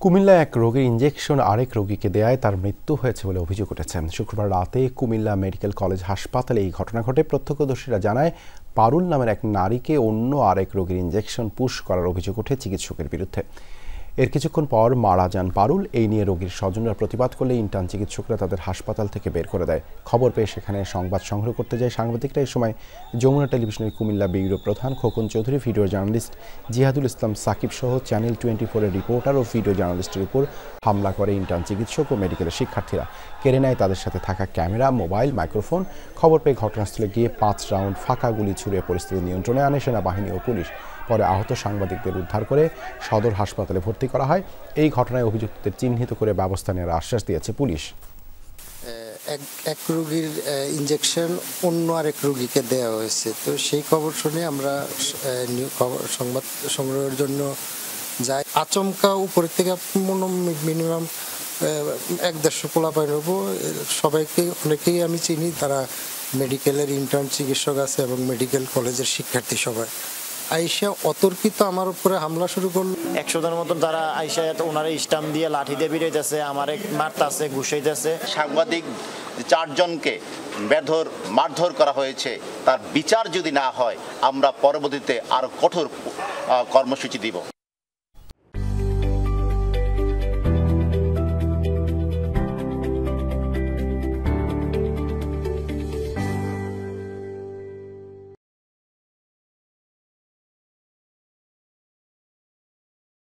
কুমিল্লায় এক রোগীর ইনজেকশন আরেক রোগীকে দেয়ায় তার মৃত্যু হয়েছে বলে অভিযোগ উঠেছে। শুক্রবার রাতে কুমিল্লা মেডিকেল কলেজ হাসপাতালে এই ঘটনা ঘটে। প্রত্যক্ষদর্শীরা জানায়, পারুল নামের এক নারীকে অন্য আরেক রোগীর ইনজেকশন পুশ করার অভিযোগ ওঠে চিকিৎসকের বিরুদ্ধে। এর কিছুক্ষণ পর মারা যান পারুল। এই নিয়ে রোগীর স্বজনরা প্রতিবাদ করলে ইন্টার্ন চিকিৎসকরা তাদের হাসপাতাল থেকে বের করে দেয়। খবর পেয়ে সেখানে সংবাদ সংগ্রহ করতে যায় সাংবাদিকরা। এই সময় যমুনা টেলিভিশনের কুমিল্লা ব্যুরো প্রধান খোকন চৌধুরী, ভিডিও জার্নালিস্ট জিহাদুল ইসলাম সাকিব সহ চ্যানেল 24-এর রিপোর্টার ও ভিডিও জার্নালিস্টের উপর হামলা করে ইন্টার্ন চিকিৎসক ও মেডিকেলের শিক্ষার্থীরা। কেড়ে নেয় তাদের সাথে থাকা ক্যামেরা, মোবাইল, মাইক্রোফোন। খবর পেয়ে ঘটনাস্থলে গিয়ে 5 রাউন্ড ফাঁকা গুলি ছুড়ে পরিস্থিতি নিয়ন্ত্রণে আনে সেনাবাহিনী ও পুলিশ। পরে আহত সাংবাদিকদের উদ্ধার করে সদর হাসপাতালে ভর্তি করা হয়। এই ঘটনায় অভিযুক্তদের চিহ্নিত করে ব্যবস্থা নেওয়ার আশ্বাস দিয়েছে পুলিশ। এক রোগীর ইনজেকশন অন্য আরেক রোগীকে দেওয়া হয়েছে, তো সেই খবর শুনে আমরা সংবাদ সংগ্রহের জন্য যাই। আচমকা উপরের থেকে মিনিমাম 1-150 পোলাপাইন হব। সবাইকে অনেকেই আমি চিনি, তারা মেডিকেলের ইন্টার্ন চিকিৎসক আছে এবং মেডিকেল কলেজের শিক্ষার্থী। সবাই আইসা অতর্কিত আমার উপরে হামলা শুরু করলো। 100 জনের মতন তারা আইসা ওনারা স্টাম্প দিয়ে লাঠি দিয়ে বেরিয়েছে, আমার মারতাছে, ঘুষাইতেছে। সাংবাদিক 4 জনকে মারধর করা হয়েছে, তার বিচার যদি না হয় আমরা পরবর্তীতে আরো কঠোর কর্মসূচি দিব।